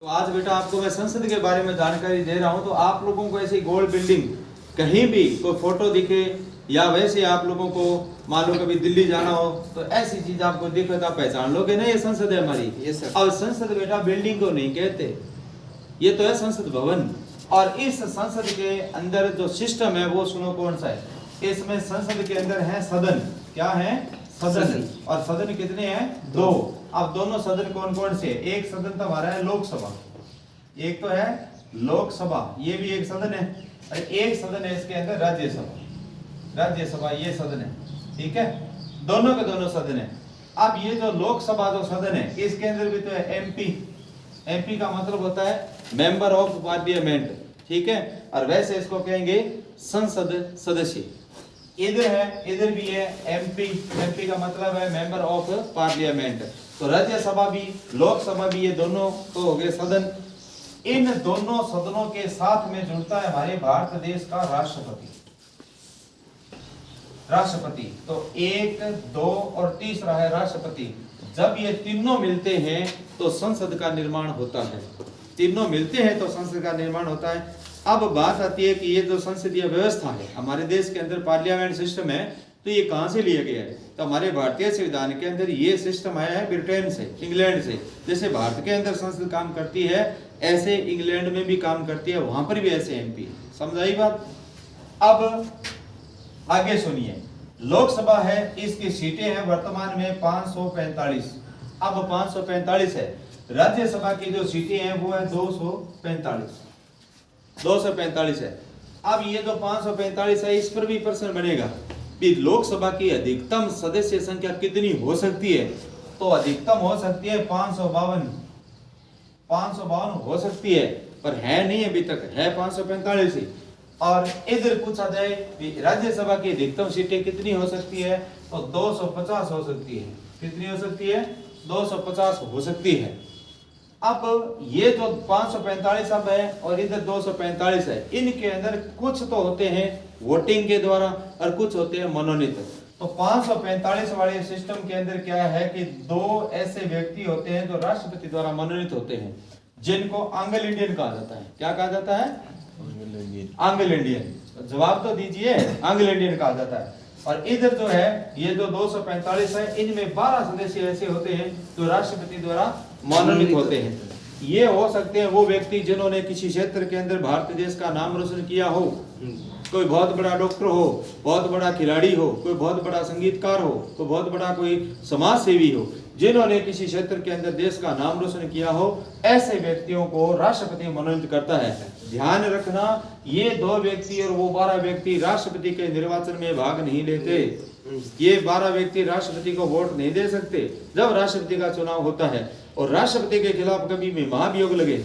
तो आज बेटा आपको मैं संसद के बारे में जानकारी दे रहा हूं। तो आप लोगों को ऐसी गोल बिल्डिंग कहीं भी कोई फोटो दिखे या वैसे आप लोगों को मान लो कभी दिल्ली जाना हो तो ऐसी चीज आपको दिखे तो आप पहचान लोगे ना ये संसद है हमारी। अब संसद बेटा बिल्डिंग को नहीं कहते, ये तो है संसद भवन। और इस संसद के अंदर जो सिस्टम है वो सुनो कौन सा है। इसमें संसद के अंदर है सदन। क्या है? सदन। और सदन कितने हैं? दो। अब दोनों सदन कौन कौन से? एक सदन तो हमारा है लोकसभा, एक तो है लोकसभा, ये भी एक सदन है। और एक सदन है इसके अंदर राज्यसभा। राज्यसभा ये सदन है, ठीक है, दोनों के दोनों सदन है। अब ये जो लोकसभा जो सदन है इसके अंदर भी तो है एमपी। एमपी का मतलब होता है मेंबर ऑफ पार्लियामेंट, ठीक है। और वैसे इसको कहेंगे संसद सदस्य। इधर है, इधर भी है एमपी। एमपी का मतलब है मेंबर ऑफ पार्लियामेंट। तो राज्यसभा भी लोकसभा भी ये दोनों तो हो गए सदन। इन दोनों सदनों के साथ में जुड़ता है हमारे भारत देश का राष्ट्रपति। राष्ट्रपति तो एक, दो और तीसरा है राष्ट्रपति। जब ये तीनों मिलते हैं तो संसद का निर्माण होता है। तीनों मिलते हैं तो संसद का निर्माण होता है। अब बात आती है कि ये जो संसदीय व्यवस्था है हमारे देश के अंदर पार्लियामेंट सिस्टम है, तो ये कहां से लिया गया है? तो हमारे भारतीय संविधान के अंदर ये सिस्टम आया है ब्रिटेन से, इंग्लैंड से। जैसे भारत के अंदर संसद काम करती है ऐसे इंग्लैंड में भी काम करती है, वहां पर भी ऐसे एमपी। समझाई बात? अब आगे सुनिए, लोकसभा है, इसकी सीटें हैं वर्तमान में 545। अब 545 है। राज्यसभा की जो सीटें हैं वो है 245। 245 है। अब ये जो 545 है इस पर भी प्रश्न बनेगा कि लोकसभा की अधिकतम सदस्य संख्या कितनी हो सकती है? तो अधिकतम हो सकती है 552। 552 हो सकती है, पर है नहीं अभी तक, है 545 ही। और इधर पूछा जाए कि राज्यसभा की अधिकतम सीटें कितनी हो सकती है, तो 250 हो सकती है। कितनी हो सकती है? 250 हो सकती है। अब ये जो 545 अब है और इधर 245 है, इनके अंदर कुछ तो होते हैं वोटिंग के द्वारा और कुछ होते हैं मनोनीत। तो 545 वाले सिस्टम के अंदर क्या है कि दो ऐसे व्यक्ति होते हैं जो राष्ट्रपति द्वारा मनोनीत होते हैं, जिनको आंग्ल इंडियन कहा जाता है। क्या कहा जाता है? आंग्ल इंडियन। जवाब तो दीजिए, आंग्ल इंडियन कहा जाता है। और इधर जो है ये जो 245 है, इनमें 12 सदस्य ऐसे होते हैं जो राष्ट्रपति द्वारा मनोनीत होते हैं। ये हो सकते हैं वो व्यक्ति जिन्होंने किसी क्षेत्र के अंदर भारत देश का नाम रोशन किया हो। कोई बहुत बड़ा डॉक्टर हो, बहुत बड़ा खिलाड़ी हो, कोई बहुत बड़ा संगीतकार हो, कोई बहुत बड़ा कोई समाज सेवी हो, जिन्होंने किसी क्षेत्र के अंदर देश का नाम रोशन किया हो, ऐसे व्यक्तियों को राष्ट्रपति मनोनीत करता है। ध्यान रखना, ये 2 व्यक्ति और वो 12 व्यक्ति राष्ट्रपति के निर्वाचन में भाग नहीं लेते। ये 12 व्यक्ति राष्ट्रपति को वोट नहीं दे सकते जब राष्ट्रपति का चुनाव होता है। और राष्ट्रपति के खिलाफ कभी भी महाभियोग लगे,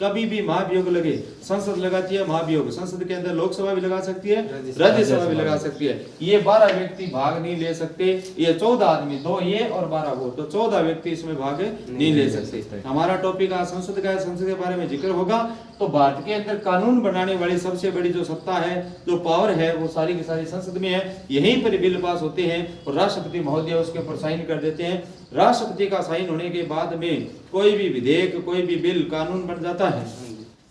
कभी भी महाभियोग लगे, संसद लगाती है महाभियोग। संसद के अंदर लोकसभा भी लगा सकती है, राज्यसभा भी लगा सकती है। ये 12 व्यक्ति भाग नहीं ले सकते। ये 14 आदमी, 2 ये और 12 वो, तो 14 व्यक्ति इसमें भाग नहीं ले सकते। हमारा टॉपिक आज संसद का है, संसद के बारे में जिक्र होगा। तो भारत के अंदर कानून बनाने वाली सबसे बड़ी जो सत्ता है, जो पावर है, वो सारी की सारी संसद में है। यहीं पर बिल पास होते हैं और राष्ट्रपति महोदय उसके ऊपर साइन कर देते हैं। राष्ट्रपति का साइन होने के बाद में कोई भी विधेयक, कोई भी बिल कानून बन जाता है।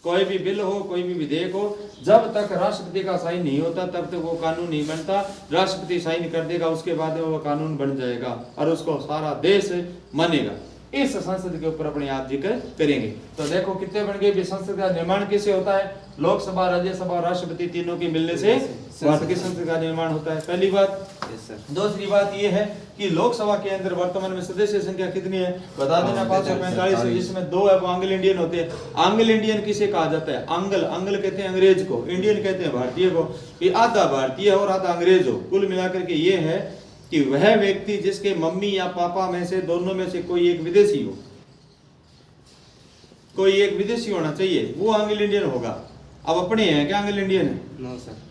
कोई भी बिल हो, कोई भी विधेयक हो, जब तक राष्ट्रपति का साइन नहीं होता तब तक वो कानून नहीं बनता। राष्ट्रपति साइन कर देगा, उसके बाद में वो कानून बन जाएगा और उसको सारा देश मानेगा। इस संसद के ऊपर अपने आप जिक्र करेंगे। तो देखो कितने बन गए। संसद का निर्माण किससे होता है? लोकसभा, राज्यसभा, राष्ट्रपति तीनों के मिलने से भारत की संसद का निर्माण होता है। पहली बात। दूसरी बात यह है कि लोकसभा के अंदर वर्तमान में सदस्य संख्या कितनी है बता देना? 545, जिसमें 2 है वो आंग्ल इंडियन होते हैं। आंग्ल इंडियन किसे कहा जाता है? आंग्ल, आंग्ल कहते हैं अंग्रेज को, इंडियन कहते हैं भारतीय को। ये आधा भारतीय और आधा अंग्रेज हो। कुल मिलाकर के ये है कि वह व्यक्ति जिसके मम्मी या पापा में से दोनों में से कोई एक विदेशी हो, कोई एक विदेशी होना चाहिए, वो आंग्ल इंडियन होगा। अब अपने हैं क्या आंग्ल इंडियन है? No sir.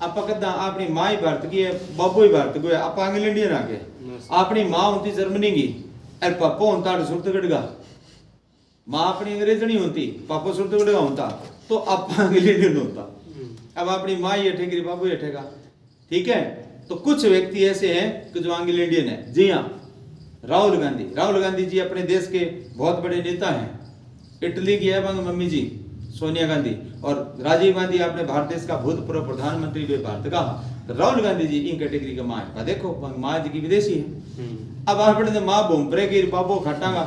आप कदा अपनी माँ ही भारत की है, बाबू ही भारत को है, आप आंग्ल इंडियन आ गए। अपनी माँ होती जर्मनी की और पापा होता सुरतगढ़ का। माँ अपनी अंग्रेजनी होती, पापा सुरतगढ़ का होता, तो आप आंग्ल इंडियन होता। अब अपनी माँ ही अठेगी, बाबू ही अठेगा, ठीक है। तो कुछ व्यक्ति ऐसे हैं कि जो आंग्ल इंडियन है। जी हाँ, राहुल गांधी जी अपने देश के बहुत बड़े नेता हैं। इटली की है मम्मी जी सोनिया गांधी, और राजीव गांधी आपने भारत देश का भूतपूर्व प्रधानमंत्री भी भारत का, राहुल गांधी जी इन कैटेगरी का माँ है। देखो माँ जी की विदेशी है। अब आपने माँ बोमपरे की पापो खटांगा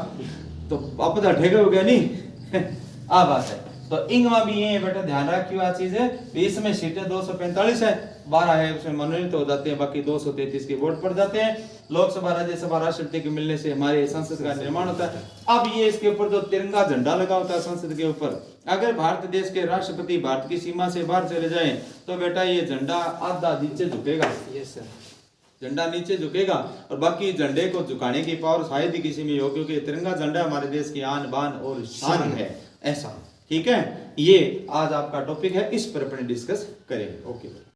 तो आप तो ठेके हो गया नहीं आ बात है। तो इंग में भी ये बेटा ध्यान रखियो आ चीज है, इसमें सीटें 245 है, 12 है उसमें मनोनीत हो जाते हैं, बाकी 233 के वोट पड़ जाते हैं। लोकसभा राज्यसभा राष्ट्रपति के मिलने से हमारे संसद का निर्माण होता है। अब ये इसके ऊपर जो तिरंगा झंडा लगा होता है संसद के ऊपर, अगर भारत देश के राष्ट्रपति भारत की सीमा से बाहर चले जाएं तो बेटा ये झंडा आधा नीचे झुकेगा। यस सर, झंडा नीचे झुकेगा और बाकी झंडे को झुकाने की पावर शायद ही किसी में हो, क्योंकि तिरंगा झंडा हमारे देश की आन बान और शान है ऐसा। ठीक है, ये आज आपका टॉपिक है, इस पर अपने डिस्कस करेंगे। ओके।